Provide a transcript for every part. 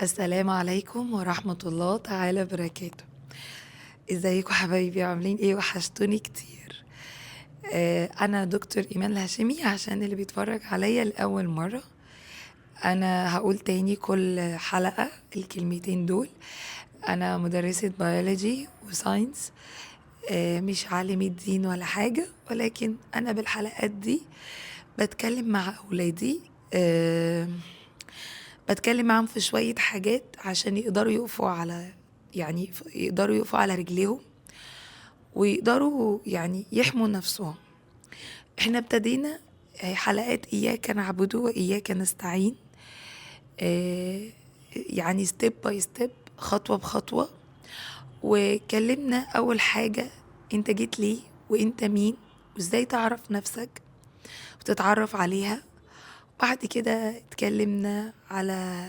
السلام عليكم ورحمة الله تعالى وبركاته. ازيكم حبايبي، عاملين ايه؟ وحشتوني كتير. انا دكتور ايمان الهاشمي، عشان اللي بيتفرج عليا لاول مرة. انا هقول تاني كل حلقة الكلمتين دول. انا مدرسة بيولوجي وساينس. مش عالمة دين ولا حاجة، ولكن انا بالحلقات دي بتكلم مع اولادي. آه، بتكلم معاهم في شوية حاجات عشان يقدروا يقفوا على، يعني يقدروا يقفوا على رجليهم، ويقدروا يعني يحموا نفسهم. احنا ابتدينا حلقات إياك نعبد وإياك نستعين. آه، يعني ستيب باي ستيب، خطوة بخطوة. وكلمنا أول حاجة، انت جيت ليه، وانت مين، وازاي تعرف نفسك وتتعرف عليها. بعد كده اتكلمنا على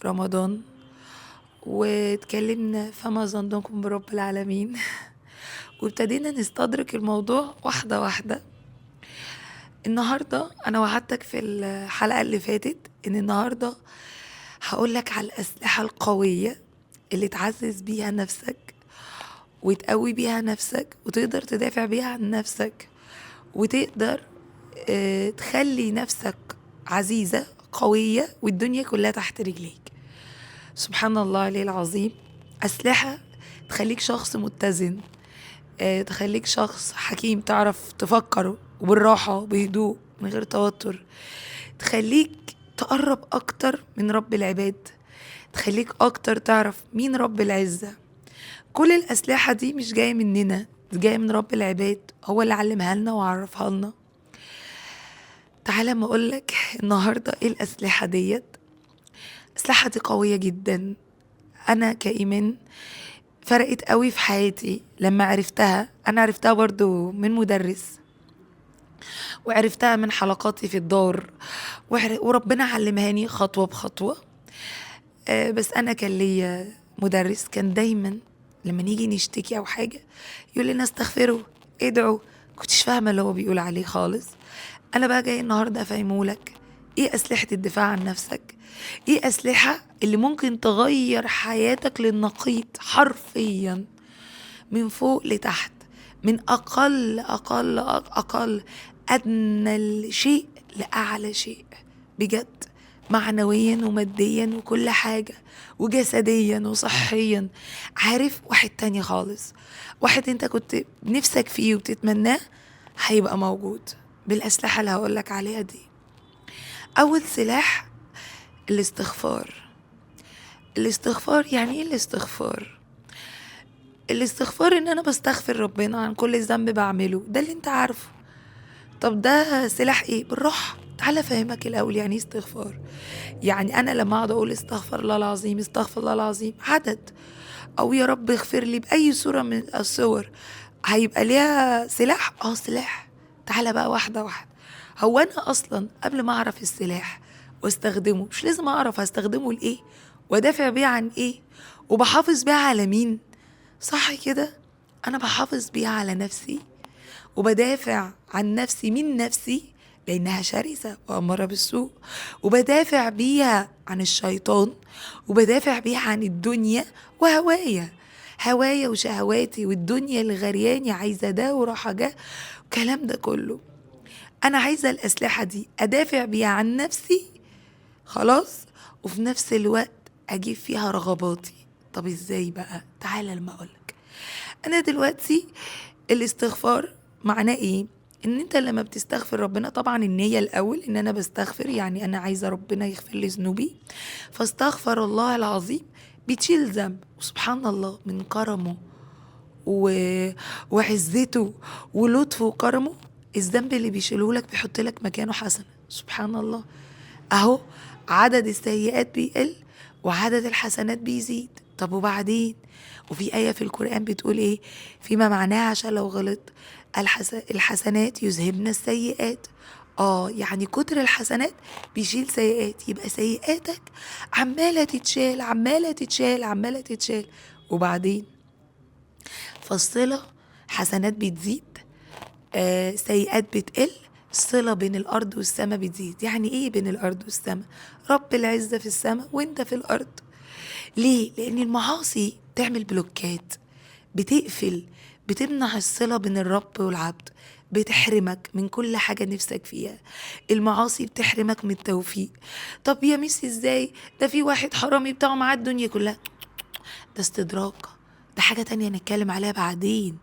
رمضان، واتكلمنا فما ظنكم برب العالمين. وابتدينا نستدرك الموضوع واحدة واحدة. النهاردة أنا وعدتك في الحلقة اللي فاتت إن النهاردة هقولك على الأسلحة القوية اللي تعزز بيها نفسك وتقوي بيها نفسك، وتقدر تدافع بيها عن نفسك، وتقدر تخلي نفسك عزيزة قوية والدنيا كلها تحت رجليك. سبحان الله عليه العظيم. أسلحة تخليك شخص متزن، تخليك شخص حكيم، تعرف تفكر وبالراحة بهدوء من غير توتر، تخليك تقرب أكتر من رب العباد، تخليك أكتر تعرف مين رب العزة. كل الأسلحة دي مش جاية مننا، دي جاية من رب العباد، هو اللي علمها لنا وعرفها لنا. تعالى ما أقولك النهاردة إيه الأسلحة ديت. الأسلحة دي قوية جدا. أنا كإيمان فرقت قوي في حياتي لما عرفتها. أنا عرفتها برضو من مدرس، وعرفتها من حلقاتي في الدار، وربنا علمهاني خطوة بخطوة. بس أنا كان ليا مدرس كان دايما لما نيجي نشتكي أو حاجة يقول لنا استغفروا، ادعوا. كنتش فاهمة اللي هو بيقول عليه خالص. أنا بقى جاي النهاردة أفهمهولك ايه أسلحة الدفاع عن نفسك، ايه أسلحة اللي ممكن تغير حياتك للنقيض حرفيا، من فوق لتحت، من أقل أدنى الشيء لأعلى شيء، بجد، معنويا وماديا وكل حاجة، وجسديا وصحيا. عارف، واحد تاني خالص، واحد انت كنت نفسك فيه وبتتمناه هيبقى موجود بالأسلحة اللي هقولك عليها دي. أول سلاح الاستغفار. الاستغفار يعني ايه الاستغفار؟ الاستغفار ان انا بستغفر ربنا عن كل ذنب بعمله، ده اللي انت عارفه. طب ده سلاح ايه؟ بالراحة، تعالى افهمك الاول يعني ايه استغفار. يعني انا لما اقعد اقول استغفر الله العظيم، استغفر الله العظيم عدد، او يا رب اغفر لي باي صورة من الصور، هيبقى ليها سلاح؟ سلاح. تعالى بقى واحدة واحدة. هو انا اصلا قبل ما اعرف السلاح واستخدمه، مش لازم اعرف هستخدمه لايه وادافع بيه عن ايه وبحافظ بيه على مين؟ صح كده؟ انا بحافظ بيها على نفسي، وبدافع عن نفسي من نفسي لانها شرسة وامارة بالسوء، وبدافع بيها عن الشيطان، وبدافع بيها عن الدنيا وهوايا، هوايا وشهواتي والدنيا اللي غرياني عايزة ده وراحة جاه الكلام ده كله. انا عايزة الاسلحة دي ادافع بيها عن نفسي، خلاص، وفي نفس الوقت اجيب فيها رغباتي. طب ازاي بقى؟ تعالى لما اقولك. انا دلوقتي الاستغفار معناه ايه؟ ان انت لما بتستغفر ربنا، طبعا النية الاول ان انا بستغفر، يعني انا عايزة ربنا يغفر لي ذنوبي، فاستغفر الله العظيم بتشيل ذنب. وسبحان الله من كرمه و... وعزته ولطفه وكرمه، الذنب اللي بيشيله لك بيحط لك مكانه حسنة. سبحان الله. اهو عدد السيئات بيقل وعدد الحسنات بيزيد. طب وبعدين؟ وفي آية في القرآن بتقول ايه فيما معناها؟ عشان لو غلط، الحسنات يذهبن السيئات. يعني كتر الحسنات بيشيل سيئات، يبقى سيئاتك عمالة تتشال عمالة تتشال عمالة تتشال. وبعدين فالصلة، حسنات بتزيد، سيئات بتقل، الصلة بين الأرض والسماء بتزيد. يعني إيه بين الأرض والسماء؟ رب العزة في السماء وإنت في الأرض. ليه؟ لأن المعاصي بتعمل بلوكات، بتقفل، بتمنع الصلة بين الرب والعبد، بتحرمك من كل حاجة نفسك فيها. المعاصي بتحرمك من التوفيق. طب يا ميسي ازاي؟ ده في واحد حرامي بتاعه معاه الدنيا كلها. ده استدراك، ده حاجة تانية نتكلم عليها بعدين.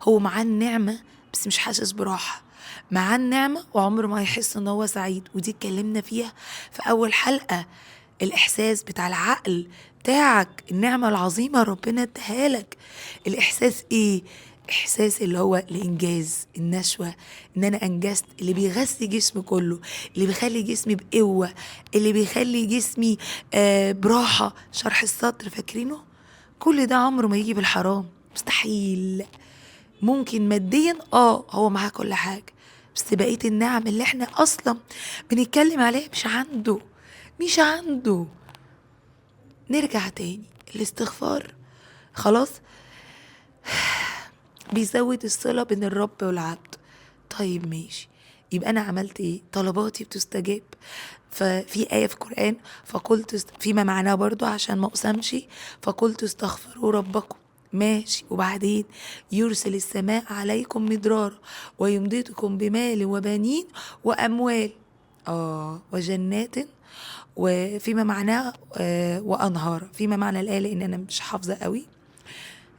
هو معاه النعمة بس مش حاسس براحة، معاه النعمة وعمره ما هيحس ان هو سعيد، ودي اتكلمنا فيها في اول حلقة. الاحساس بتاع العقل بتاعك، النعمة العظيمة ربنا اداها لك. الاحساس ايه؟ احساس اللي هو الانجاز، النشوة، ان انا انجزت، اللي بيغذي جسمي كله، اللي بيخلي جسمي بقوة، اللي بيخلي جسمي براحة. شرح الصدر فاكرينه؟ كل ده عمره ما يجي بالحرام، مستحيل. ممكن ماديا هو معاه كل حاجة، بس بقية النعم اللي احنا اصلا بنتكلم عليها مش عنده. نرجع تاني، الاستغفار خلاص بيزود الصلة بين الرب والعبد. طيب ماشي، يبقى أنا عملت إيه؟ طلباتي بتستجاب. ففي آية في القرآن فقلت فيما معناه برضو عشان ما أقسمش، فقلت استغفروا ربكم. ماشي، وبعدين يرسل السماء عليكم مدرارا ويمددكم بمال وبنين وأموال وجنات وفيما معناه وأنهار. فيما معنى الآية لأن أنا مش حافظة قوي.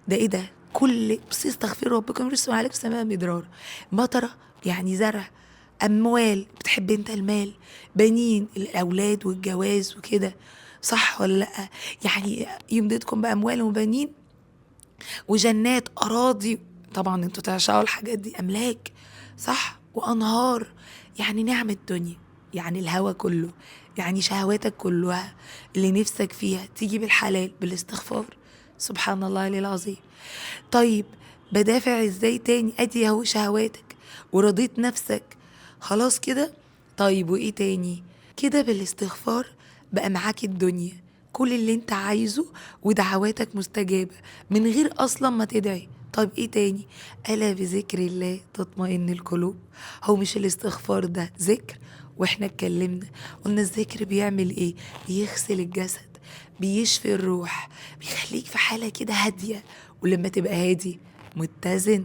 ده ايه ده؟ كل بس استغفروا ربكم يرسل عليكم السماء مدرار. مطره يعني زرع. اموال، بتحب انت المال. بنين، الاولاد والجواز وكده، صح ولا لا؟ يعني يمددكم باموال وبنين وجنات، اراضي، طبعا انتوا تعشقوا الحاجات دي، املاك، صح، وانهار. يعني نعم الدنيا، يعني الهوى كله، يعني شهواتك كلها اللي نفسك فيها تيجي بالحلال بالاستغفار. سبحان الله العلي العظيم. طيب بدافع ازاي تاني؟ ادي اهو شهواتك ورضيت نفسك، خلاص كده. طيب وايه تاني؟ كده بالاستغفار بقى معاك الدنيا، كل اللي انت عايزه، ودعواتك مستجابة من غير اصلا ما تدعي. طيب ايه تاني؟ ألا بذكر الله تطمئن القلوب. هو مش الاستغفار ده ذكر؟ واحنا اتكلمنا قلنا الذكر بيعمل ايه؟ بيغسل الجسد، بيشفي الروح، بيخليك في حالة كده هادية. ولما تبقى هادي متزن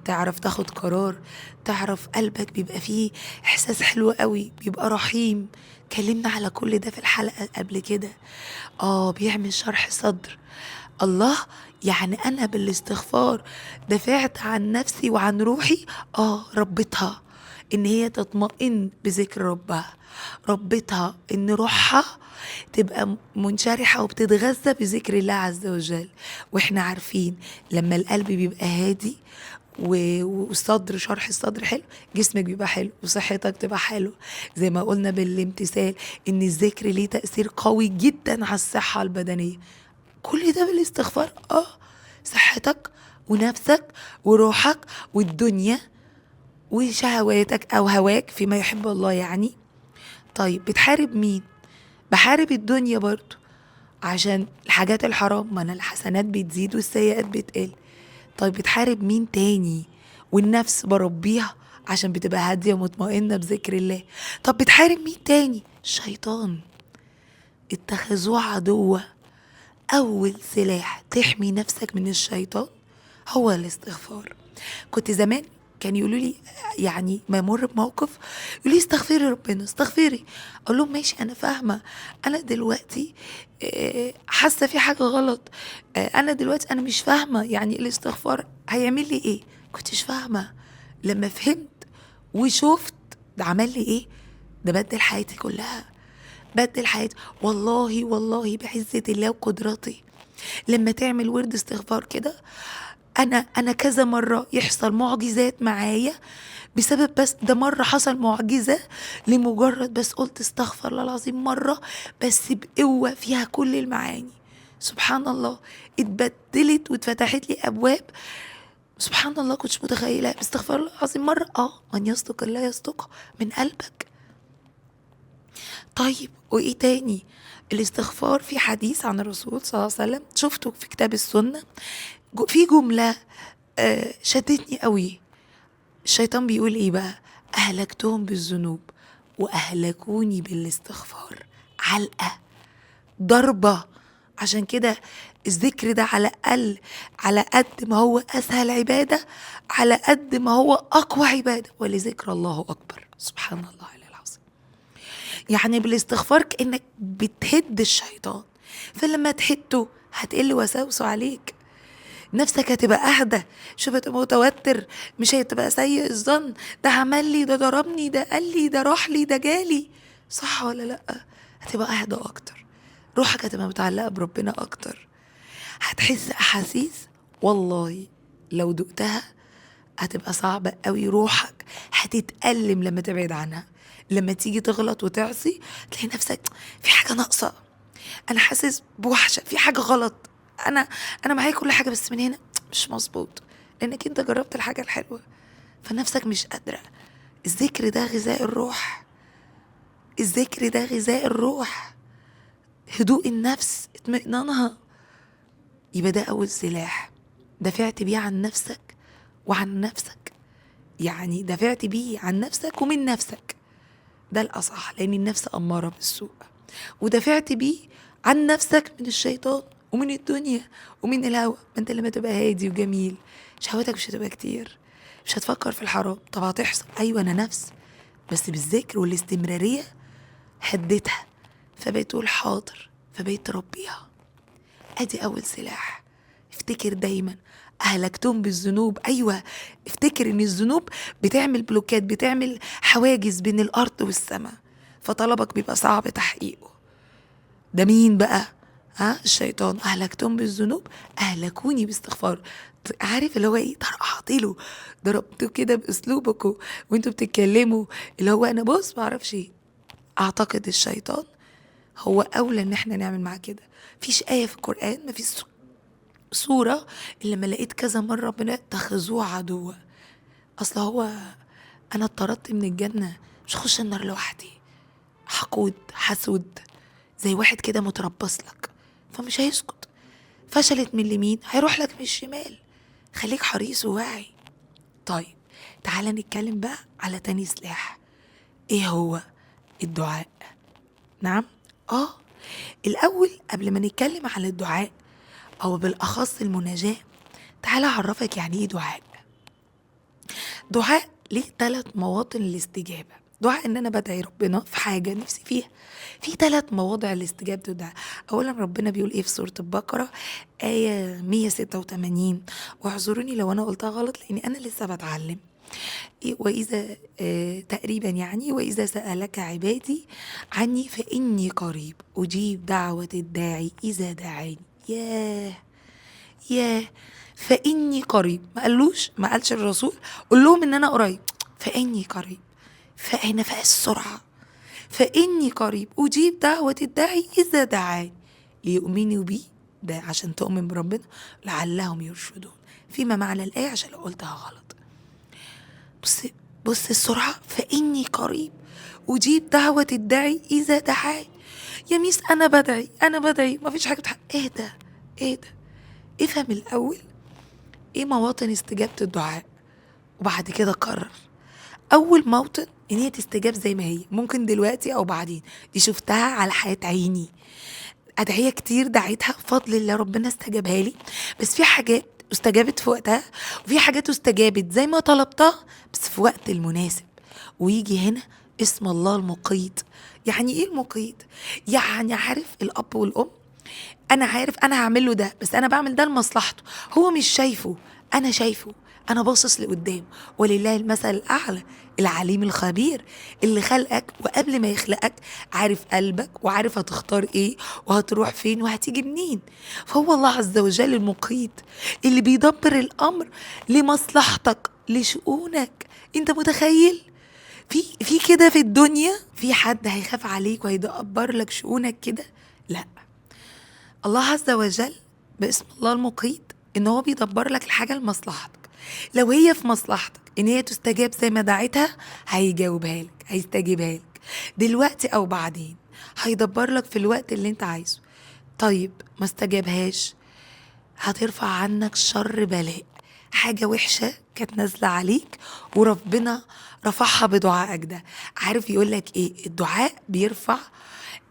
تعرف تاخد قرار، تعرف قلبك بيبقى فيه احساس حلو قوي، بيبقى رحيم. اتكلمنا على كل ده في الحلقة قبل كده. بيعمل شرح صدر. الله، يعني انا بالاستغفار دافعت عن نفسي وعن روحي، ربتها ان هي تطمئن بذكر ربها، ربتها ان روحها تبقى منشرحة وبتتغذى بذكر الله عز وجل. واحنا عارفين لما القلب بيبقى هادي والصدر، شرح الصدر حلو، جسمك بيبقى حلو وصحتك تبقى حلو. زي ما قلنا بالامتثال ان الذكر ليه تأثير قوي جدا على الصحة البدنية. كل ده بالاستغفار. صحتك ونفسك وروحك والدنيا وشهواتك او هواك فيما يحب الله يعني. طيب بتحارب مين؟ بحارب الدنيا برضو عشان الحاجات الحرام، ما انا الحسنات بتزيد والسيئات بتقل. طيب بتحارب مين تاني؟ والنفس بربيها عشان بتبقى هادية ومطمئنة بذكر الله. طب بتحارب مين تاني؟ الشيطان، اتخذوه عدوة. أول سلاح تحمي نفسك من الشيطان هو الاستغفار. كنت زمان كان يقولوا لي، يعني ما يمر بموقف يقولوا لي استغفري ربنا استغفري، اقول لهم ماشي انا فاهمه، انا دلوقتي حاسه في حاجه غلط، انا دلوقتي انا مش فاهمه يعني الاستغفار هيعمل لي ايه. كنتش فاهمه. لما فهمت وشفت ده عمل لي ايه، ده بدل حياتي كلها، بدل حياتي والله بعزة الله وقدرتي. لما تعمل ورد استغفار كده، انا كذا مرة يحصل معجزات معايا بسبب، بس ده مرة حصل معجزة لمجرد بس قلت استغفر الله العظيم مرة بس بقوة فيها كل المعاني. سبحان الله، اتبدلت واتفتحت لي ابواب. سبحان الله كنتش متخيلة. استغفر الله العظيم مرة من يصدق الله يصدقه من قلبك. طيب وايه تاني؟ الاستغفار في حديث عن الرسول صلى الله عليه وسلم شفته في كتاب السنة، في جملة شدتني قوي. الشيطان بيقول ايه بقى؟ اهلكتهم بالذنوب واهلكوني بالاستغفار. علقة، ضربة عشان كده الذكر ده على قد ما هو أسهل عبادة، على قد ما هو أقوى عبادة. ولذكر الله أكبر. سبحان الله العظيم. يعني بالاستغفار كأنك بتهد الشيطان، فلما تهده هتقل وساوسه عليك، نفسك هتبقى أهدى، مش هتبقى متوتر، مش هتبقى سيء الظن، ده عمل لي، ده ضربني، ده قال لي، ده راح لي، ده جالي. صح ولا لأ؟ هتبقى أهدى أكتر، روحك هتبقى متعلقة بربنا أكتر، هتحس أحاسيس والله لو دقتها هتبقى صعبة قوي. روحك هتتألم لما تبعد عنها، لما تيجي تغلط وتعصي تلاقي نفسك في حاجة ناقصة، أنا حاسس بوحشة، في حاجة غلط، أنا معايا كل حاجة بس من هنا مش مظبوط، لأنك أنت جربت الحاجة الحلوة فنفسك مش قادرة. الذكر ده غذاء الروح، الذكر ده غذاء الروح، هدوء النفس، اطمئنانها. يبقى ده أول سلاح دفعت بيه عن نفسك وعن نفسك، يعني دفعت بيه عن نفسك ومن نفسك، ده الأصح، لأن النفس أمارة بالسوء. ودفعت بيه عن نفسك من الشيطان ومن الدنيا ومن الهوى. ما انت لما تبقى هادي وجميل شهوتك مش هتبقى كتير، مش هتفكر في الحرام. طب هتحصل، أيوة أنا نفس، بس بالذكر والاستمرارية هديتها، فبقيت تقول حاضر، فبقيت تربيها. ادي اول سلاح. افتكر دايما اهلكتم بالذنوب. ايوه، افتكر ان الذنوب بتعمل بلوكات، بتعمل حواجز بين الارض والسماء، فطلبك بيبقى صعب تحقيقه. ده مين بقى؟ الشيطان. اهلكتم بالذنوب اهلكوني باستغفار. عارف اللي هو ايه؟ طرقعتله، ضربته كده باسلوبكم وانتوا بتتكلموا، اللي هو انا بص معرفش ايه. اعتقد الشيطان هو اولى ان احنا نعمل معاه كده. مفيش آية في القرآن، مفيش سورة اللي لما لقيت كذا مرة ربنا اتخذوه عدوا. اصل هو انا اتطردت من الجنة، مش هخش النار لوحدي، حقود حسود زي واحد كده متربص لك، فمش هيسكت. فشلت من اليمين هيروح لك من الشمال. خليك حريص وواعي. طيب تعالى نتكلم بقى على تاني سلاح. ايه هو؟ الدعاء. نعم، الأول قبل ما نتكلم على الدعاء أو بالأخص المناجاة، تعالى أعرفك يعني إيه دعاء. دعاء ليه 3 مواطن الاستجابة. دعاء إن أنا بدعي ربنا في حاجة نفسي فيها، في 3 مواضع لاستجابة الدعاء. أولا ربنا بيقول إيه في سورة البقرة آية 186، واعذروني لو أنا قلتها غلط لأني أنا لسه بتعلم. وإذا تقريبا يعني وإذا سألك عبادي عني فإني قريب أجيب دعوة الداعي إذا دعاني. ياه، فإني قريب. ما قالش الرسول قول لهم إن أنا قريب، فإني قريب، فأنا في السرعة، فإني قريب أجيب دعوة الداعي إذا دعاني ليؤمنوا بي. ده عشان تؤمن بربنا، لعلهم يرشدون، فيما معنى الآية عشان لو قلتها غلط. بص السرعة، فإني قريب أجيب دعوة الداعي إذا دعاني. يا ميس أنا بدعي مفيش حاجة إيه ده؟ افهم الأول إيه مواطن استجابة الدعاء وبعد كده قرر. أول موطن إن هي تستجاب زي ما هي، ممكن دلوقتي أو بعدين. دي شفتها على حياة عيني، أدعية كتير دعيتها بفضل الله ربنا استجابها لي، بس في حاجات استجابت في وقتها وفي حاجات استجابت زي ما طلبتها بس في وقت المناسب. ويجي هنا اسم الله المقيت. يعني ايه المقيت؟ يعني عارف الاب والام، انا عارف انا هعمل له ده، بس انا بعمل ده لمصلحته، هو مش شايفه، انا شايفه، انا باصص لقدام. ولله المثل الاعلى، العليم الخبير اللي خلقك وقبل ما يخلقك عارف قلبك وعارف هتختار ايه وهتروح فين وهتيجي منين. فهو الله عز وجل المقيت اللي بيدبر الامر لمصلحتك لشؤونك. انت متخيل في كده في الدنيا في حد هيخاف عليك وهيدبر لك شؤونك كده؟ لا، الله عز وجل باسم الله المقيت ان هو بيدبر لك الحاجة لمصلحتك. لو هي في مصلحتك ان هي تستجاب زي ما دعيتها هيجاوبها لك، هيستجيبها لك دلوقتي او بعدين، هيدبر لك في الوقت اللي انت عايزه. طيب ما استجابهاش، هترفع عنك شر بلاء، حاجة وحشة كانت نازلة عليك وربنا رفعها بدعائك ده. عارف يقولك ايه؟ الدعاء بيرفع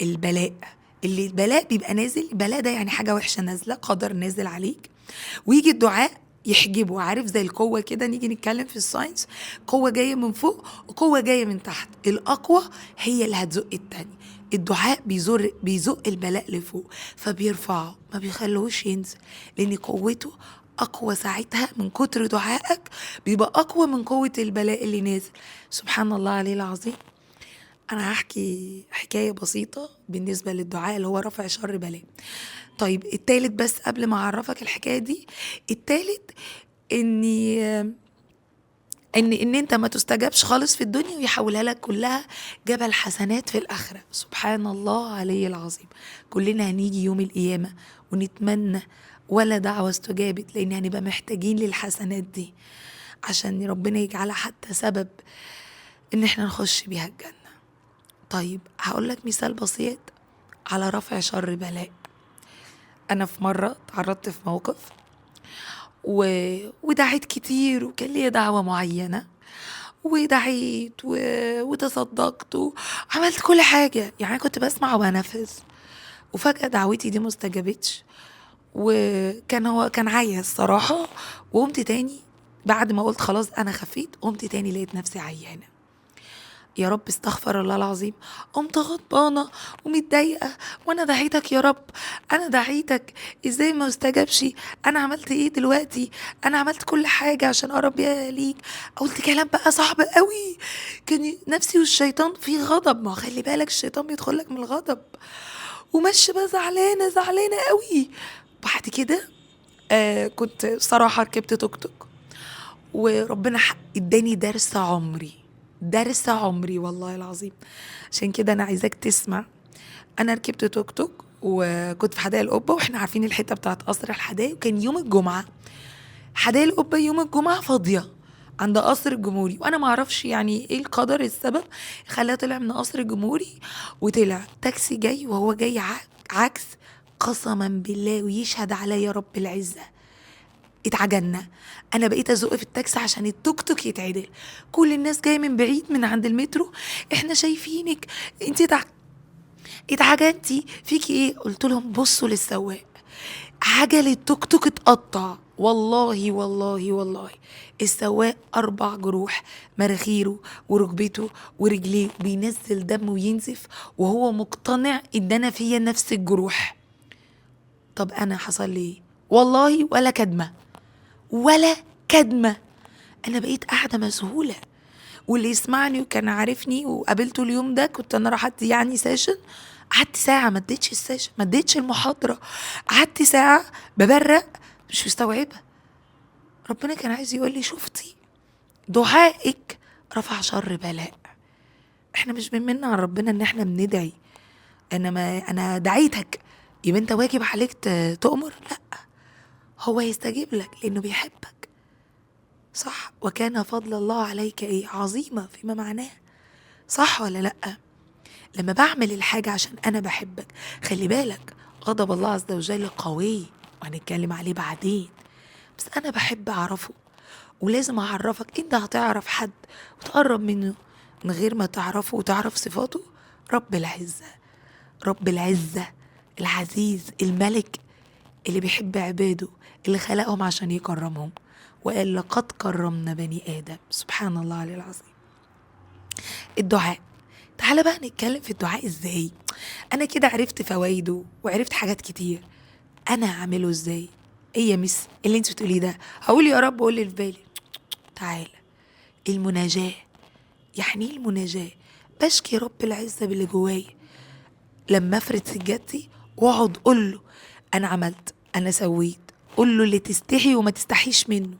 البلاء، اللي البلاء بيبقى نازل، البلاء ده يعني حاجة وحشة نازلة، قدر نازل عليك، ويجي الدعاء يحجبه. عارف زي القوة كده، نيجي نتكلم في الساينس، قوة جاية من فوق وقوة جاية من تحت، الأقوى هي اللي هتزق التاني. الدعاء بيزق البلاء لفوق، فبيرفعه ما بيخلوش ينزل، لأن قوته أقوى ساعتها. من كتر دعائك بيبقى أقوى من قوة البلاء اللي نازل. سبحان الله عليه العظيم. أنا هحكي حكاية بسيطة بالنسبة للدعاء اللي هو رفع شر بلاء. طيب التالت، بس قبل ما أعرفك الحكاية دي، التالت إني ان انت ما تستجابش خالص في الدنيا ويحولها لك كلها جبل حسنات في الاخره. سبحان الله عليه العظيم. كلنا هنيجي يوم القيامه ونتمنى ولا دعوه استجابت، لان هنبقى محتاجين للحسنات دي عشان ربنا يجعلها حتى سبب ان احنا نخش بيها الجنه. طيب هقول لك مثال بسيط على رفع شر بلاء. انا في مره تعرضت في موقف ودعيت كتير، وكان ليا دعوة معينة، ودعيت وتصدقت وعملت كل حاجة، يعني كنت بسمع وبنفذ، وفجأة دعوتي دي مستجابتش. هو كان عيا الصراحة. وقمت تاني بعد ما قلت خلاص أنا خفيت، قمت تاني لقيت نفسي عيانة. يا رب استغفر الله العظيم، قمت غضبانة ومتضايقة، وانا دعيتك يا رب، انا دعيتك، ازاي ما استجابش؟ انا عملت ايه دلوقتي؟ انا عملت كل حاجة عشان اقرب بيها ليك. قلت كلام بقى صعب قوي، كان نفسي والشيطان في غضب، ما خلي بالك الشيطان بيدخلك من الغضب، وماشية بقى زعلانة قوي. بعد كده كنت صراحة ركبت توك توك، وربنا اداني درس عمري والله العظيم. عشان كده انا عايزاك تسمع. انا ركبت توك توك وكنت في حدائق القبه، واحنا عارفين الحته بتاعت قصر الحدائق، وكان يوم الجمعه. حدائق القبه يوم الجمعه فاضيه عند قصر الجمهوري، وانا ما اعرفش يعني ايه القدر، السبب خلاه طلع من قصر الجمهوري وطلع تاكسي جاي، وهو جاي عكس. قسما بالله ويشهد عليا رب العزه اتعجلنا. انا بقيت ازق في التاكسي عشان التوك توك يتعدل، كل الناس جايه من بعيد من عند المترو، احنا شايفينك انت اتعجنتي، فيكي ايه؟ قلت لهم بصوا للسواق، عجل التوك توك اتقطع، والله السواق 4 جروح، مناخيره وركبته ورجليه بينزل دم وينزف، وهو مقتنع ان انا فيا نفس الجروح. طب انا حصل لي ايه؟ والله ولا كدمة. أنا بقيت قاعدة مسهولة، واللي يسمعني وكان عارفني وقابلته اليوم ده، كنت أنا راحت يعني سيشن، قعدت ساعة ما اديتش السيشن، ما اديتش المحاضرة، قعدت ساعة ببرق مش مستوعبة. ربنا كان عايز يقول لي شفتي دعائك رفع شر بلاء. احنا مش بنمن على ربنا ان احنا بندعي، انما انا دعيتك يبقى انت واجب عليك تؤمر؟ لا، هو يستجيب لك لانه بيحبك، صح؟ وكان فضل الله عليك ايه؟ عظيمة فيما معناه، صح ولا لأ؟ لما بعمل الحاجة عشان أنا بحبك، خلي بالك غضب الله عز وجل قوي وهنتكلم عليه بعدين، بس أنا بحب أعرفه، ولازم أعرفك. أنت هتعرف حد وتقرب منه من غير ما تعرفه وتعرف صفاته؟ رب العزة العزيز الملك اللي بيحب عباده، اللي خلقهم عشان يكرمهم، وقال لقد كرمنا بني آدم. سبحان الله عليه العظيم. الدعاء، تعالى بقى نتكلم في الدعاء ازاي. انا كده عرفت فوائده وعرفت حاجات كتير، انا هعمله ازاي؟ ايه يا مس اللي انت بتقوليه ده؟ هقول يا رب قول لي في بالي. تعالى، المناجاة. يعني ايه المناجاة؟ بشكي رب العزة باللي جوايا، لما افرد سجادتي واقعد قول له انا عملت، انا سويت، قول له اللي تستحي وما تستحيش منه.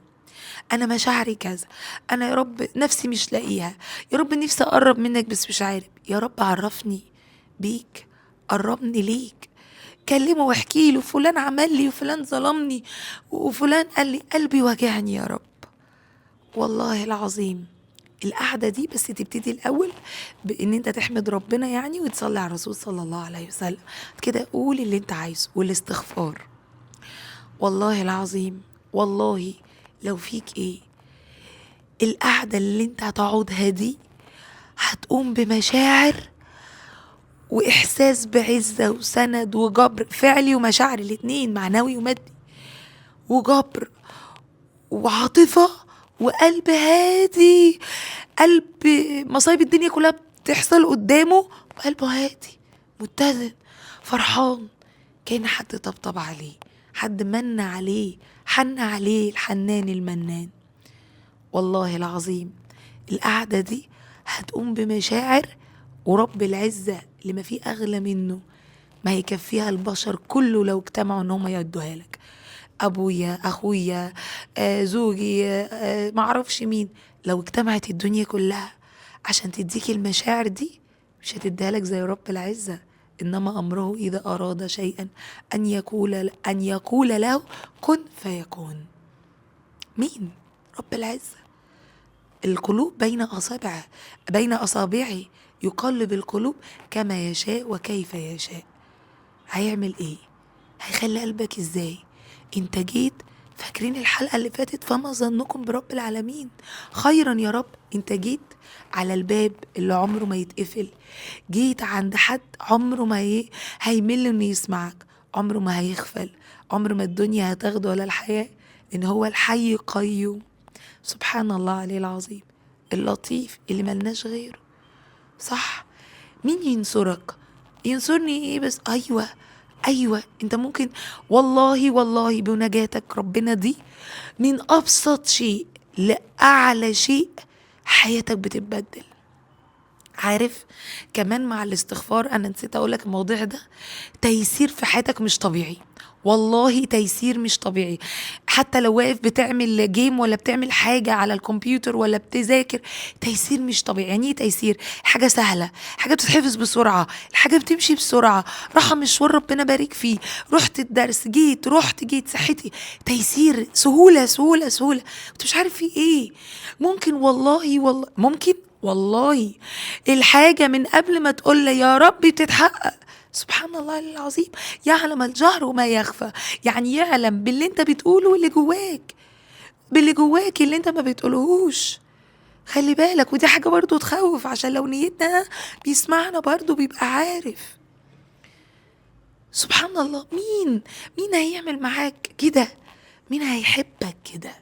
انا مشاعري كذا، انا يا رب نفسي مش لاقيها، يا رب نفسي اقرب منك بس مش عارف، يا رب عرفني بيك، قربني ليك، كلمه واحكي له فلان عمل لي وفلان ظلمني وفلان قال لي، قلبي وجعني يا رب. والله العظيم القعدة دي بس تبتدي الأول بإن أنت تحمد ربنا يعني، وتصلي على الرسول صلى الله عليه وسلم كده، قول اللي أنت عايزه والاستغفار. والله العظيم، والله لو فيك إيه، القعدة اللي أنت هتقعدها دي هتقوم بمشاعر وإحساس بعزة وسند وجبر فعلي ومشاعر، الاتنين معنوي ومادي، وجبر وعاطفة وقلب هادي، قلب مصايب الدنيا كلها بتحصل قدامه وقلبه هادي متزن فرحان، كان حد طبطب عليه، حد من عليه، حن عليه، الحنان المنان. والله العظيم القعدة دي هتقوم بمشاعر، ورب العزة اللي ما فيه أغلى منه ما هيكفيها البشر كله لو اجتمعوا ان هم يدوها لك. ابويا، اخويا، زوجي، معرفش مين، لو اجتمعت الدنيا كلها عشان تديك المشاعر دي مش هتديها لك زي رب العزة. انما امره اذا اراد شيئا ان يقول له كن فيكون. مين؟ رب العزة. القلوب بين اصابعه يقلب القلوب كما يشاء وكيف يشاء. هيعمل ايه؟ هيخلي قلبك ازاي؟ انت جيت، فاكرين الحلقة اللي فاتت فما ظنكم برب العالمين خيرا يا رب؟ انت جيت على الباب اللي عمره ما يتقفل، جيت عند حد عمره ما هيمل انه يسمعك، عمره ما هيغفل، عمر ما الدنيا هتاخده ولا الحياة، ان هو الحي القيوم. سبحان الله عليه العظيم، اللطيف اللي ملناش غيره. صح؟ مين ينصرك؟ ينصرني ايه بس؟ ايوه انت ممكن، والله بنجاتك ربنا دي من ابسط شيء لاعلى شيء حياتك بتتبدل. عارف كمان مع الاستغفار، انا نسيت اقولك الموضوع ده، تيسير في حياتك مش طبيعي، والله تيسير مش طبيعي. حتى لو واقف بتعمل جيم ولا بتعمل حاجة على الكمبيوتر ولا بتذاكر، تيسير مش طبيعي. يعني ايه تيسير؟ حاجة سهلة، حاجة بتتحفظ بسرعة، الحاجة بتمشي بسرعة، راحة مشوار ربنا بارك فيه، رحت الدرس جيت صحتي، تيسير، سهولة سهولة سهولة، انت مش عارف في ايه. ممكن والله ممكن والله الحاجة من قبل ما تقول يا رب تتحقق. سبحان الله العظيم، يعلم الجهر وما يخفى، يعني يعلم باللي انت بتقوله واللي جواك، باللي جواك اللي انت ما بتقولهوش. خلي بالك، ودي حاجة برضو تخوف، عشان لو نيتنا بيسمعنا برضو بيبقى عارف. سبحان الله، مين هيعمل معاك كده؟ مين هيحبك كده؟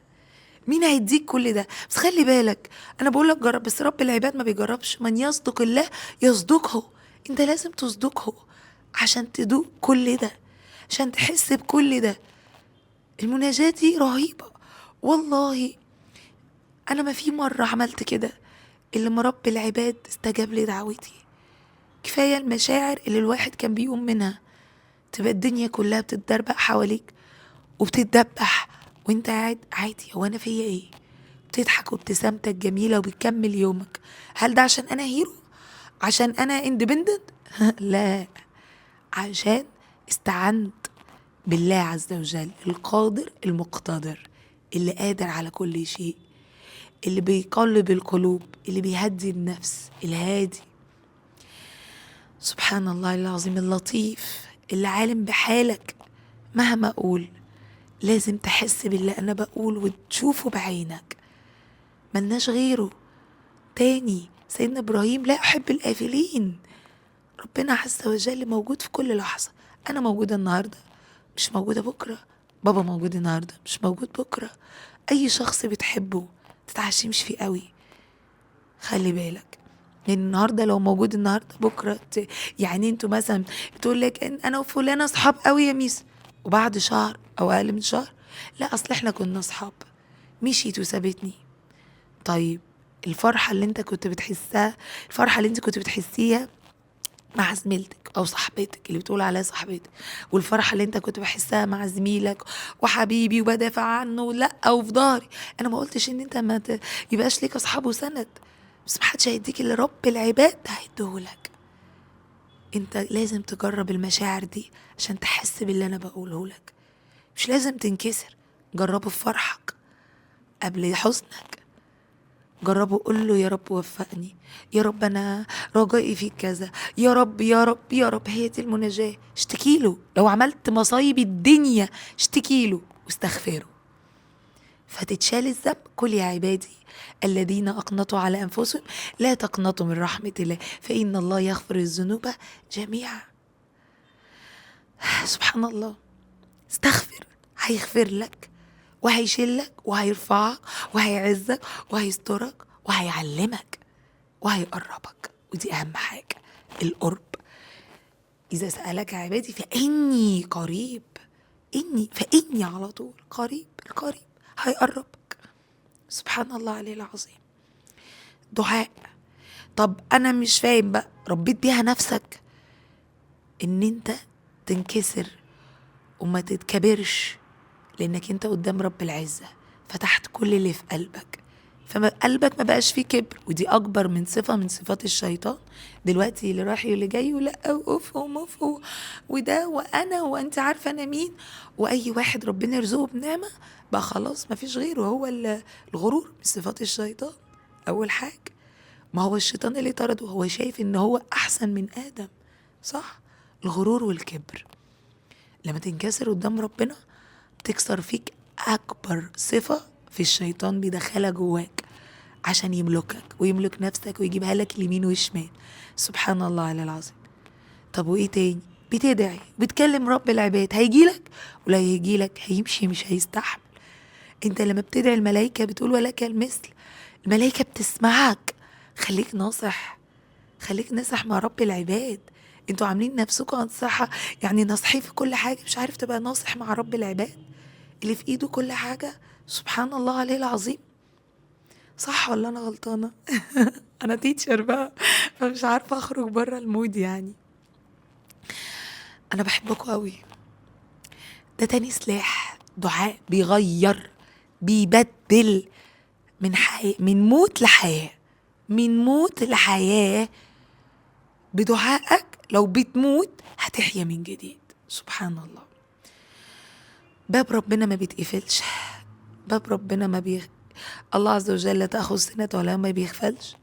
مين هيديك كل ده؟ بس خلي بالك، انا بقولك جرب، بس رب العباد ما بيجربش، من يصدق الله يصدقه. انت لازم تصدقه عشان تدوق كل ده، عشان تحس بكل ده. المناجاة دي رهيبة والله. انا ما في مرة عملت كده اللي ما رب العباد استجاب لي دعوتي. كفاية المشاعر اللي الواحد كان بيقوم منها، تبقى الدنيا كلها بتتدربق حواليك وبتتدبح وانت قاعد عادي، هو انا فيا ايه؟ بتضحك وابتسامتك جميلة وبتكمل يومك. هل ده عشان انا هيرو؟ عشان انا اندبندنت؟ لا، عشان استعنت بالله عز وجل القادر المقتدر اللي قادر على كل شيء، اللي بيقلب القلوب، اللي بيهدي النفس، الهادي. سبحان الله العظيم اللطيف اللي عالم بحالك. مهما اقول لازم تحس باللي انا بقول وتشوفه بعينك، ملناش غيره. تاني سيدنا ابراهيم لا يحب الآفلين. ربنا عز وجل موجود في كل لحظة. انا موجودة النهاردة مش موجودة بكرة، بابا موجود النهاردة مش موجود بكرة. اي شخص بتحبه تتعشمش فيه قوي، خلي بالك، لان النهارده لو موجود النهارده بكره يعني انتوا مثلا بتقول لك انا وفلانه اصحاب قوي يا ميس، وبعد شهر او اقل من شهر لا اصل احنا كنا اصحاب، مشيت وسابتني. طيب الفرحه اللي انت كنت بتحسها، الفرحه اللي انت كنت بتحسيها مع زميلتك او صاحبتك اللي بتقول عليها صاحبتك، والفرحه اللي انت كنت بحسها مع زميلك وحبيبي وبدافع عنه لا او في ظهري، انا ما قلتش ان انت ما يبقاش ليك اصحاب وسند، بس محدش هيديك اللي رب العباد هيديهولك. انت لازم تجرب المشاعر دي عشان تحس باللي انا بقوله لك. مش لازم تنكسر، جربه في فرحك قبل حزنك، جربه قول له يا رب وفقني، يا رب انا رجائي فيك كذا، يا رب يا رب يا رب. هي دي المناجاة. اشتكيله لو عملت مصايب الدنيا، اشتكيله واستغفره. فتتشال الذنب. قل يا عبادي الذين أقنطوا على أنفسهم لا تقنطوا من رحمة الله فإن الله يغفر الذنوب جميعا. سبحان الله. استغفر، هيغفر لك وهيشيلك وهيرفعك وهيعزك وهيسترك وهيعلمك وهيقربك. ودي أهم حاجة، القرب. إذا سألك عبادي فإني قريب، فإني على طول قريب. القريب هيقربك. سبحان الله عليه العظيم. دعاء. طب أنا مش فاهم بقى، ربيت بيها نفسك إن أنت تنكسر وما تتكبرش، لأنك أنت قدام رب العزة فتحت كل اللي في قلبك، فقلبك ما بقاش فيه كبر. ودي أكبر من صفة من صفات الشيطان. دلوقتي اللي راح واللي جاي ولا وأوف ومف وده وأنا وأنت عارفة أنا مين، وأي واحد ربنا يرزقه بنعمة بقى خلاص ما فيش غيره. هو الغرور من صفات الشيطان. أول حاجة، ما هو الشيطان اللي طرده هو شايف إن هو أحسن من آدم، صح؟ الغرور والكبر. لما تنكسر قدام ربنا بتكسر فيك أكبر صفة في الشيطان بيدخلها جواك عشان يملكك ويملك نفسك ويجيبها لك اليمين والشمال. سبحان الله على العظيم. طب وإيه تاني؟ بتدعي بتكلم رب العباد، هيجيلك ولا هيجيلك هيمشي مش هيستحمل. انت لما بتدعي الملائكة بتقول ولك المثل، الملائكة بتسمعك. خليك ناصح، خليك ناصح مع رب العباد. انتوا عاملين نفسكم نصحة، يعني ناصحين في كل حاجة، مش عارف تبقى ناصح مع رب العباد اللي في ايده كل حاجة. سبحان الله عليه العظيم. صح ولا انا غلطانة؟ انا تيتشر بقى فمش عارفة اخرج بره المود يعني. انا بحبكم قوي. ده تاني سلاح، دعاء بيغير بيبدل من موت لحياة، من موت لحياة. بدعائك لو بتموت هتحيا من جديد. سبحان الله. باب ربنا ما بيتقفلش، باب ربنا الله عز وجل لا تأخذ سنة ولا ما بيغفلش.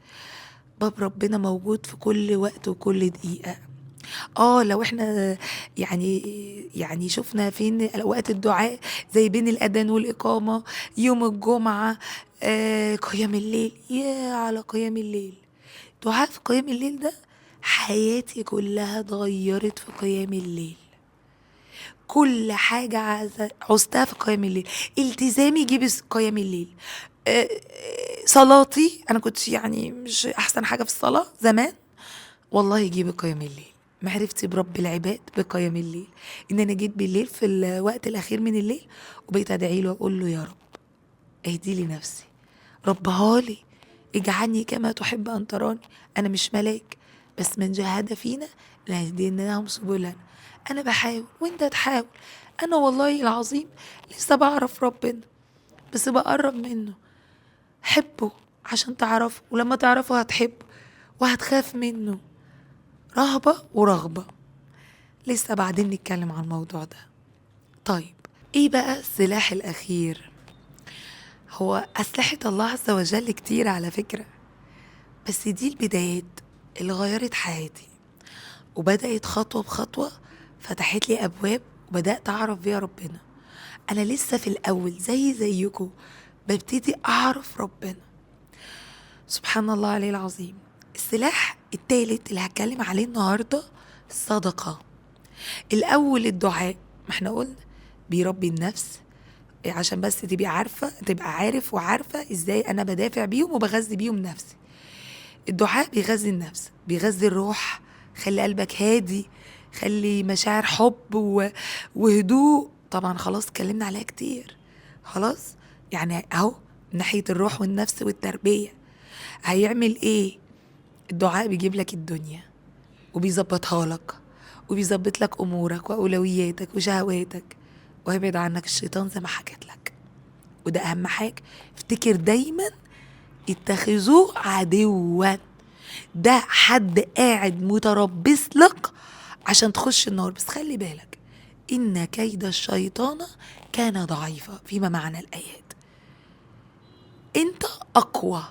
باب ربنا موجود في كل وقت وكل دقيقة. لو احنا يعني شفنا فين اوقات الدعاء زي بين الأذان والإقامة، يوم الجمعة، قيام الليل. يا على قيام الليل. دعاء في قيام الليل ده حياتي كلها اتغيرت في قيام الليل. كل حاجة عوزتها في قيام الليل. التزامي يجيب قيام الليل. صلاتي أنا كنت يعني مش أحسن حاجة في الصلاة زمان، والله يجيب قيام الليل. معرفتي برب العباد بقيام الليل، إن أنا جيت بالليل في الوقت الأخير من الليل وبقيت أدعي له وأقول له يا رب اهدي لي نفسي، ربها لي، اجعلني كما تحب أن تراني. أنا مش ملاك، بس من جاهد فينا لهديناهم سبلنا. أنا بحاول وأنت تحاول. أنا والله العظيم لسه بعرف ربنا بس بقرب منه. حبه عشان تعرفه، ولما تعرفه هتحبه وهتخاف منه رهبة ورغبة. لسه بعدين نتكلم عن الموضوع ده. طيب ايه بقى السلاح الأخير؟ هو أسلحة الله عز وجل كتير على فكرة، بس دي البدايات اللي غيرت حياتي وبدأت خطوة بخطوة، فتحت لي أبواب وبدأت أعرف بيها ربنا. أنا لسه في الأول زيكم ببتدي أعرف ربنا. سبحان الله عليه العظيم. السلاح الثالث اللي هتكلم عليه النهاردة الصدقة. الأول الدعاء، ما احنا قلنا بيربي النفس، عشان بس تبقى عارف وعارفة ازاي أنا بدافع بيهم وبغذي بيهم نفسي. الدعاء بيغذي النفس، بيغذي الروح، خلي قلبك هادي، خلي مشاعر حب وهدوء. طبعا خلاص اتكلمنا عليها كتير، خلاص يعني اهو ناحية الروح والنفس والتربية. هيعمل ايه؟ الدعاء بيجيب لك الدنيا وبيظبطها لك وبيظبط لك امورك واولوياتك وشهواتك، وهيبعد عنك الشيطان زي ما حكيت لك. وده اهم حاجة، افتكر دايما اتخذوه عدوا. ده حد قاعد متربص لك عشان تخش النار. بس خلي بالك إن كيد الشيطان كان ضعيفا فيما معنى الآيات. انت أقوى،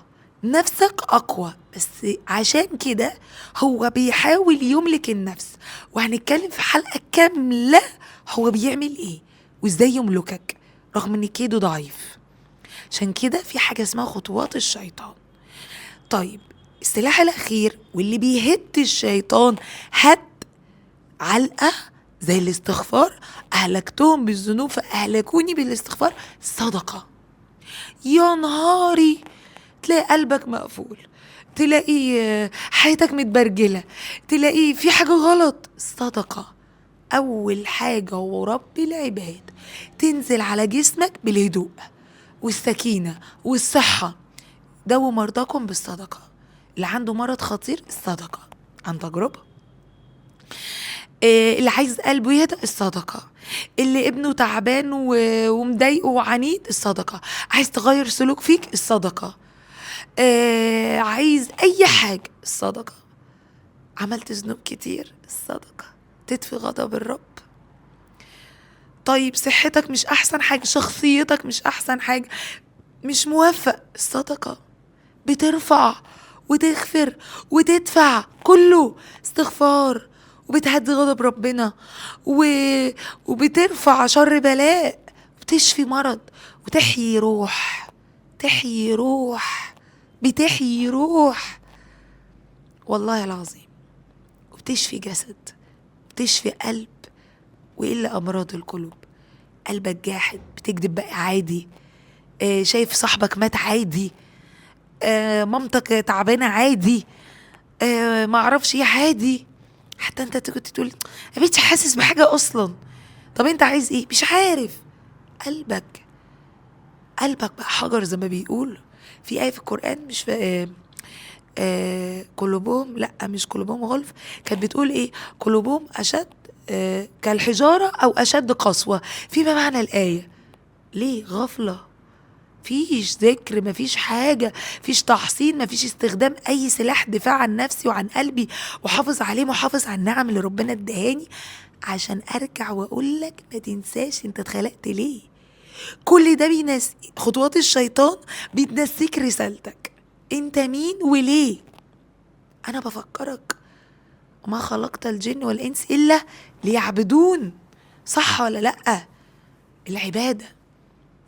نفسك أقوى، بس عشان كده هو بيحاول يملك النفس. وهنتكلم في حلقة كاملة هو بيعمل ايه وازاي يملكك رغم ان كيده ضعيف. عشان كده في حاجة اسمها خطوات الشيطان. طيب السلاح الأخير واللي بيهد الشيطان هد علقة زي الاستغفار، أهلكتهم بالذنوب فأهلكوني بالاستغفار، صدقة. يا نهاري، تلاقي قلبك مقفول، تلاقي حياتك متبرجلة، تلاقي في حاجة غلط، صدقة. أول حاجة هو رب العباد تنزل على جسمك بالهدوء والسكينة والصحة. داووا مرضاكم بالصدقة. اللي عنده مرض خطير الصدقة عن تجربة. اللي عايز قلبه يهدى الصدقة. اللي ابنه تعبان ومضايقه وعنيد الصدقة. عايز تغير سلوك فيك الصدقة. عايز أي حاجة الصدقة. عملت ذنوب كتير الصدقة تطفي غضب الرب. طيب صحتك مش أحسن حاجة، شخصيتك مش أحسن حاجة، مش موفق، الصدقة بترفع وتغفر وتدفع، كله استغفار، وبتهدي غضب ربنا وبترفع شر بلاء، وبتشفي مرض، وتحيي روح، تحيي روح، بتحيي روح والله العظيم، وبتشفي جسد، بتشفي قلب. وإلا أمراض القلوب، قلبك جاحد بتكذب بقى عادي، شايف صاحبك مات عادي، مامتك تعبانة عادي، معرفش ايه عادي. حتى انت كنت تقول ما بقتش حاسس بحاجة اصلا. طب انت عايز ايه؟ مش عارف. قلبك بقى حجر زي ما بيقول في آية في القرآن، مش في قلوبهم، لا مش قلوبهم غلف، كانت بتقول ايه؟ قلوبهم اشد كالحجارة او اشد قسوة. فيما معنى الآية ليه؟ غفلة، فيش ذكر، مفيش حاجة، فيش تحصين، مفيش استخدام أي سلاح دفاع عن نفسي وعن قلبي وحافظ عليه، محافظ على النعم اللي ربنا ادهاني، عشان أرجع وأقول لك ما تنساش أنت اتخلقت ليه. كل ده خطوات الشيطان بتنسيك رسالتك، أنت مين وليه. أنا بفكرك وما خلقت الجن والإنس إلا ليعبدون، صح ولا لأ؟ العبادة،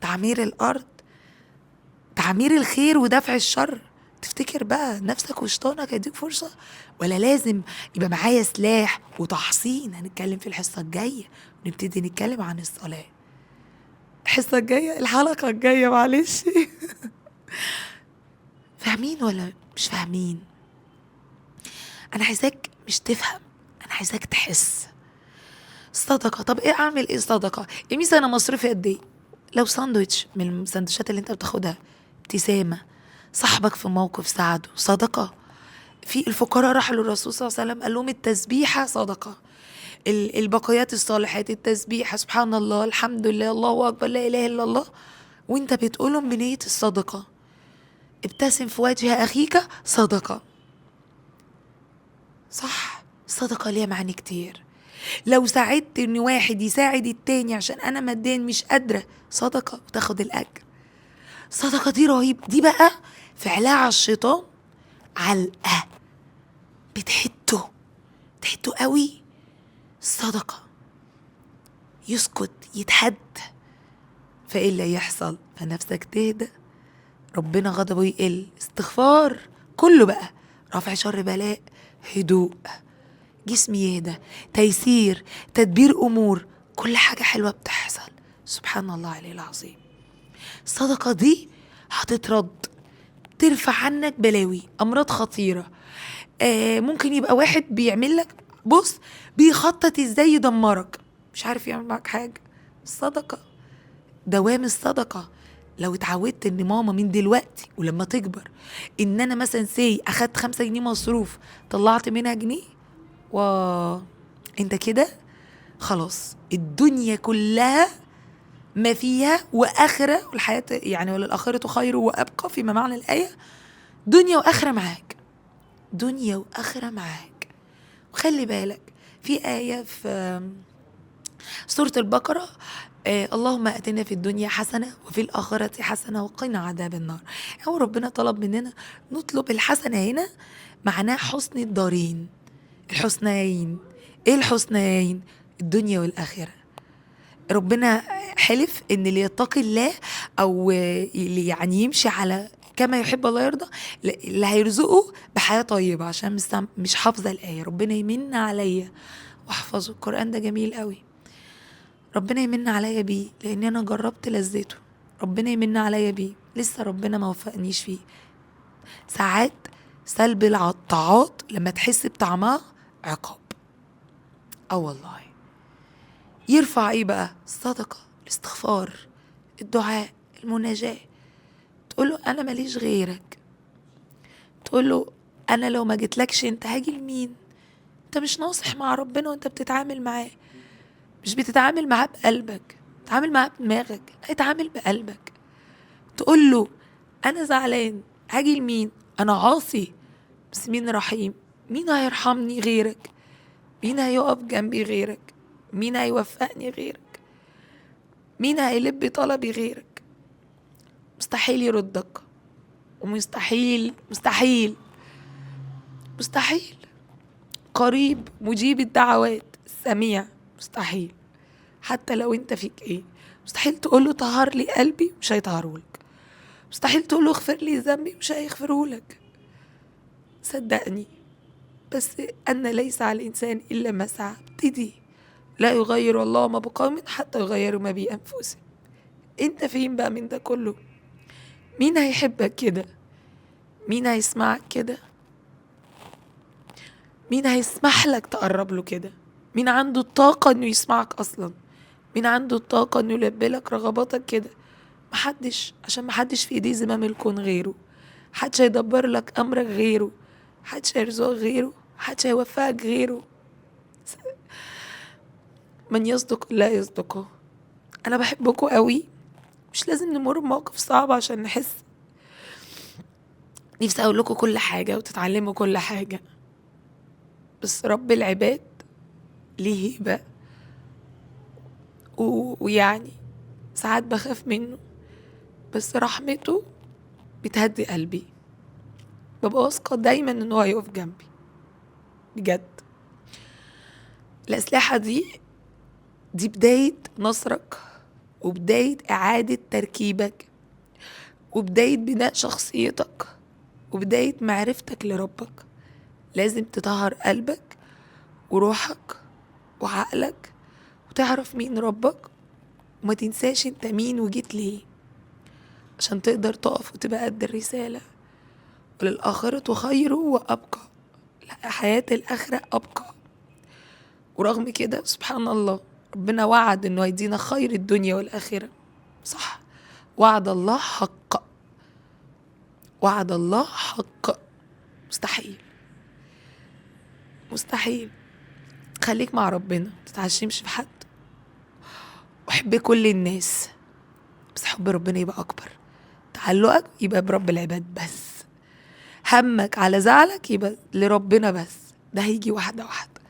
تعمير الأرض، تعمير الخير ودفع الشر. تفتكر بقى نفسك وشيطانك هيديك فرصة؟ ولا لازم يبقى معايا سلاح وتحصين؟ هنتكلم في الحصة الجاية، ونبتدي نتكلم عن الصلاة. الحصة الجاية، الحلقة الجاية، معلش. فاهمين ولا مش فاهمين؟ أنا عايزاك مش تفهم، أنا عايزاك تحس. صدقة. طب إيه أعمل إيه صدقة؟ يا ميسا أنا مصرفي قد إيه؟ لو ساندويتش من السندوتشات اللي أنت بتاخدها، ابتسامة، صاحبك في موقف ساعده، صدقة. في الفقراء راحوا للرسول صلى الله عليه وسلم قال لهم التسبيحة صدقة، البقيات الصالحات، التسبيحة، سبحان الله، الحمد لله، الله أكبر، لا إله إلا الله، وانت بتقولهم بنية الصدقة. ابتسم في وجه أخيك صدقة. صح، الصدقة ليها معاني كتير. لو ساعدت ان واحد يساعد التاني عشان انا ماديا مش قادرة، صدقة وتاخد الأجر. الصدقة دي رهيب، دي بقى فعلها على الشيطان علقة بتحته قوي. الصدقة يسكت، يتهد، فإيه اللي يحصل؟ فنفسك تهدى، ربنا غضبه يقل، استغفار، كله بقى رفع شر بلاء، هدوء، جسم يهدى، تيسير، تدبير أمور، كل حاجة حلوة بتحصل. سبحان الله عليه العظيم. الصدقة دي هتترد، ترفع عنك بلاوي، أمراض خطيرة. ممكن يبقى واحد بيعمل لك، بص، بيخطط ازاي يدمرك، مش عارف يعمل معك حاجة. الصدقة، دوام الصدقة. لو اتعودت ان ماما من دلوقتي ولما تكبر، ان انا مثلا اخدت 5 جنيه مصروف، طلعت منها جنيه، انت كده خلاص الدنيا كلها ما فيها وآخرة، والحياة يعني وللآخرة خير وأبقى فيما معنى الآية، دنيا وآخرة معاك، دنيا وآخرة معاك. وخلي بالك في آية في سورة البقرة، اللهم أتنا في الدنيا حسنة وفي الآخرة حسنة وقنا عذاب النار. هو ربنا طلب مننا نطلب الحسنة، هنا معناه حسن الدارين، الحسنيين. ايه الحسنيين؟ الدنيا والآخرة. ربنا حلف ان اللي يتقي الله او اللي يعني يمشي على كما يحب الله يرضى، اللي هيرزقه بحياة طيبة. عشان مش حافظة الآية. ربنا يمن عليا واحفظه. القرآن ده جميل قوي. ربنا يمن عليا بيه لان انا جربت لذته. ربنا يمن عليا بيه، لسه ربنا ما وفقنيش فيه. ساعات سلب الطاعات لما تحس بطعمها عقاب. والله يرفع ايه بقى؟ الصدقة، الاستغفار، الدعاء، المناجاة. تقوله انا ماليش غيرك. تقوله انا لو ما جيتلكش انت هاجي لمين؟ انت مش ناصح مع ربنا وانت بتتعامل معاه. مش بتتعامل معاه بقلبك، بتتعامل معاه بدماغك. اتعامل بقلبك. تقوله انا زعلان هاجي لمين؟ انا عاصي بس مين رحيم؟ مين هيرحمني غيرك؟ مين هيقف جنبي غيرك؟ مين هيوفقني غيرك؟ مين هيلبي طلبي غيرك؟ مستحيل يردك، ومستحيل مستحيل مستحيل قريب مجيب الدعوات السميع. مستحيل. حتى لو انت فيك ايه، مستحيل تقوله طهر لي قلبي مش هيطهرهولك. مستحيل تقوله اغفر لي ذنبي مش هيغفرهولك. صدقني. بس أن ليس على الإنسان إلا ما سعى. ابتدي. لا يغير الله ما بقوم حتى يغيروا ما بأنفسهم. انت فين بقى من ده كله؟ مين هيحبك كده؟ مين هيسمعك كده؟ مين هيسمح لك تقرب له كده؟ مين عنده الطاقة انه يسمعك اصلا؟ مين عنده الطاقة انه يلبي لك رغباتك كده؟ محدش. عشان محدش في ايديه زمام الكون غيره. محدش هيدبر لك امرك غيره. محدش هيرزقك غيره. محدش هيوفقك غيره. من يصدق لا يصدقه. انا بحبكوا قوي. مش لازم نمر بمواقف صعبة عشان نحس. نفسي اقول لكم كل حاجة وتتعلموا كل حاجة، بس رب العباد ليه هيبة. ويعني ساعات بخاف منه، بس رحمته بتهدي قلبي. ببقى واثقة دايما ان هو هيقف جنبي بجد. الأسلحة دي بداية نصرك، وبداية إعادة تركيبك، وبداية بناء شخصيتك، وبداية معرفتك لربك. لازم تطهر قلبك وروحك وعقلك، وتعرف مين ربك، وما تنساش انت مين وجيت ليه، عشان تقدر تقف وتبقى قد الرسالة. وللآخرة خير وأبقى. حياة الآخرة أبقى. ورغم كده سبحان الله ربنا وعد انه هيدينا خير الدنيا والآخرة. صح. وعد الله حق. وعد الله حق. مستحيل. مستحيل. خليك مع ربنا، متتعشمش في حد، وحب كل الناس، بس حب ربنا يبقى أكبر. تعلقك يبقى برب العباد بس. همك على زعلك يبقى لربنا بس. ده هيجي واحدة واحدة.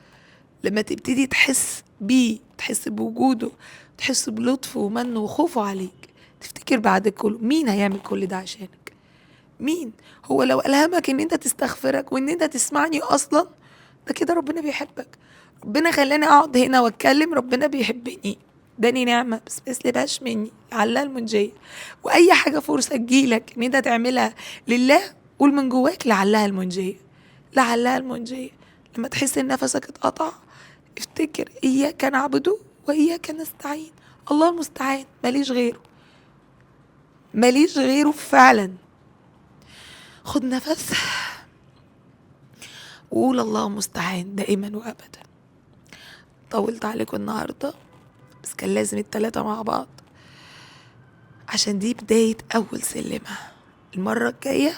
لما تبتدي تحس بيه، تحس بوجوده، تحس بلطفه ومنه وخوفه عليك، تفتكر بعد كله مين هيعمل كل ده عشانك؟ مين؟ هو لو ألهمك ان انت تستغفرك وان انت تسمعني اصلا، ده كده ربنا بيحبك. ربنا خلاني اقعد هنا واتكلم، ربنا بيحبني. داني نعمة بس ما يسلبهاش مني، لعلها المنجية. واي حاجة فرصة تجيلك ان انت تعملها لله، قول من جواك لعلها المنجية. لعلها المنجية. لما تحس ان نفسك اتقطع، افتكر اياك نعبده واياك نستعين. الله المستعان، ماليش غيره. ماليش غيره فعلا. خد نفس وقول الله المستعان دائما وابدا. طولت عليكم النهارده، بس كان لازم التلاتة مع بعض، عشان دي بداية أول سلمة. المرة الجاية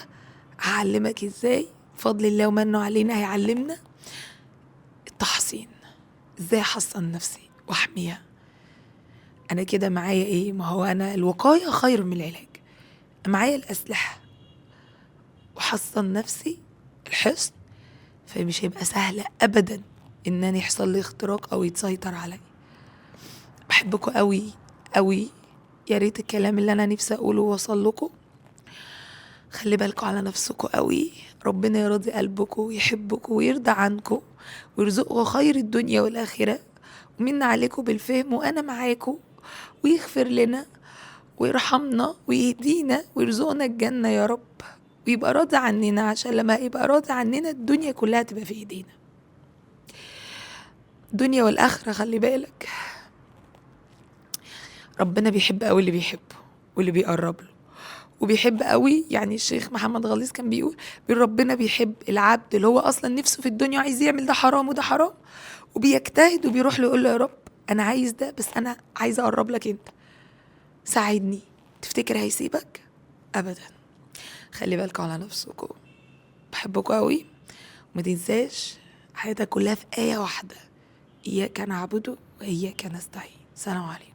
هعلمك ازاي بفضل الله ومنه علينا هيعلمنا التحصين. ازاي احصن نفسي واحميها. انا كده معايا ايه؟ ما هو انا الوقاية خير من العلاج. معايا الأسلحة وحصن نفسي الحصن، فمش هيبقى سهل أبدا إن يحصل لي اختراق أو يتسيطر علي. بحبكم قوي قوي. يا ريت الكلام اللي أنا نفسي أقوله وصل لكم. خلي بالكم على نفسكم قوي. ربنا يرضي قلبكم ويحبكم ويرضى عنكم ويرزقكم خير الدنيا والآخرة، ومن عليكم بالفهم وأنا معاكم، ويغفر لنا ويرحمنا ويهدينا ويرزقنا الجنة يا رب، ويبقى راضي عننا، عشان لما يبقى راضي عننا الدنيا كلها تبقى في ايدينا، الدنيا والآخرة. خلي بالك ربنا بيحب قوي اللي بيحبه واللي بيقرب له، وبيحب قوي. يعني الشيخ محمد غليظ كان بيقول ربنا بيحب العبد اللي هو اصلا نفسه في الدنيا عايز يعمل ده حرام وده حرام، وبيجتهد وبيروح له يقول له يا رب انا عايز ده، بس انا عايز اقرب لك انت، ساعدني. تفتكر هيسيبك؟ ابدا. خلي بالكم على نفسكم، بحبكم قوي. وما تنساش حياتك كلها في آية واحدة: إياك نعبد وإياك نستعين. سلام عليكم.